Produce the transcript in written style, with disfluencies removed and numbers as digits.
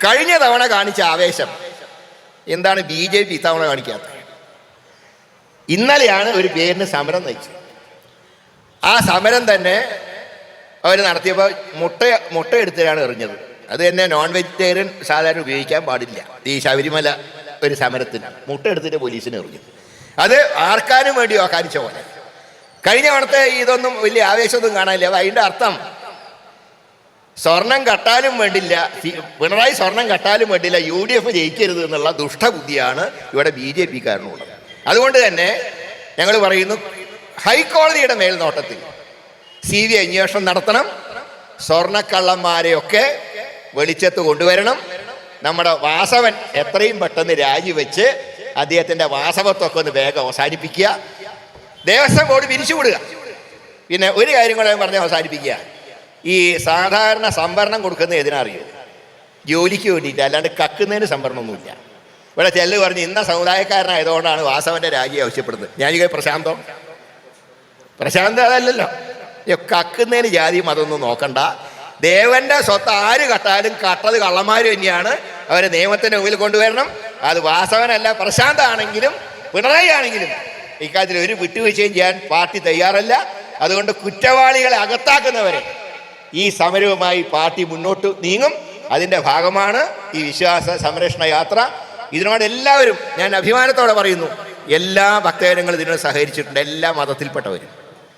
കഴിഞ്ഞ തവണ കാണിച്ച ആവേശം എന്താണ് BJP ഇത്തവണ കാണിക്കാത്തത്? ഇന്നലെയാണ് ഒരു പേരിന് സമരം നയിച്ചത്. ആ സമരം തന്നെ അവർ നടത്തിയപ്പോൾ മുട്ട എടുത്തിട്ടാണ് എറിഞ്ഞത്. അത് തന്നെ നോൺ വെജിറ്റേറിയൻ സാധാരണ ഉപയോഗിക്കാൻ പാടില്ല. ഈ ശബരിമല ഒരു സമരത്തിന് മുട്ട എടുത്തിട്ട് പോലീസിന് എറിഞ്ഞു. അത് ആർക്കാനും വേണ്ടി കാണിച്ച പോലെ. കഴിഞ്ഞ തവണത്തെ ഇതൊന്നും വലിയ ആവേശമൊന്നും കാണാനില്ല. അത് അതിൻ്റെ അർത്ഥം സ്വർണം കട്ടാലും വേണ്ടില്ല, പിണറായി സ്വർണം കട്ടാലും വേണ്ടില്ല, UDF ജയിക്കരുത് എന്നുള്ള ദുഷ്ടബുദ്ധിയാണ് ഇവിടെ BJPക്കാരനുള്ളത്. അതുകൊണ്ട് തന്നെ ഞങ്ങൾ പറയുന്നു, ഹൈക്കോടതിയുടെ മേൽനോട്ടത്തിൽ CBI അന്വേഷണം നടത്തണം. സ്വർണ്ണക്കള്ളന്മാരെയൊക്കെ വെളിച്ചത്ത് കൊണ്ടുവരണം. നമ്മുടെ വാസവൻ എത്രയും പെട്ടെന്ന് രാജിവെച്ച് അദ്ദേഹത്തിൻ്റെ വാസവത്വമൊക്കെ ഒന്ന് വേഗം അവസാനിപ്പിക്കുക. ദേവസ്വം ബോർഡ് പിരിച്ചുവിടുക. പിന്നെ ഒരു കാര്യം കൂടെ പറഞ്ഞ് അവസാനിപ്പിക്കുക. ഈ സാധാരണ സംവരണം കൊടുക്കുന്നത് എന്തിനറിയോ? ജോലിക്ക് വേണ്ടിയിട്ട്, അല്ലാണ്ട് കക്കുന്നതിന് സംവരണമൊന്നുമില്ല. ഇവിടെ ചെല്ല് പറഞ്ഞ് ഇന്ന സമുദായക്കാരനായതുകൊണ്ടാണ് വാസവൻ്റെ രാജി ആവശ്യപ്പെടുന്നത്. ഞാനിത് പ്രശാന്ത് അതല്ലല്ലോ. കക്കുന്നതിന് ജാതി മതമൊന്നും നോക്കണ്ട. ദേവന്റെ സ്വത്ത് ആര് കട്ടാലും കട്ടത് കള്ളന്മാർ തന്നെയാണ്. അവരെ നിയമത്തിൻ്റെ മുമ്പിൽ കൊണ്ടുവരണം. അത് വാസവനല്ല, പ്രശാന്താണെങ്കിലും പിണറായി ആണെങ്കിലും ഇക്കാര്യത്തിൽ ഒരു വിട്ടുവീഴ്ചയും ചെയ്യാൻ പാർട്ടി തയ്യാറല്ല. അതുകൊണ്ട് കുറ്റവാളികളെ അകത്താക്കുന്നവരെ ഈ സമരവുമായി പാർട്ടി മുന്നോട്ട് നീങ്ങും. അതിൻ്റെ ഭാഗമാണ് ഈ വിശ്വാസ സംരക്ഷണ യാത്ര. ഇതിനോട് എല്ലാവരും, ഞാൻ അഭിമാനത്തോടെ പറയുന്നു, എല്ലാ ഭക്തജനങ്ങളും ഇതിനോട് സഹകരിച്ചിട്ടുണ്ട്, എല്ലാ മതത്തിൽപ്പെട്ടവരും.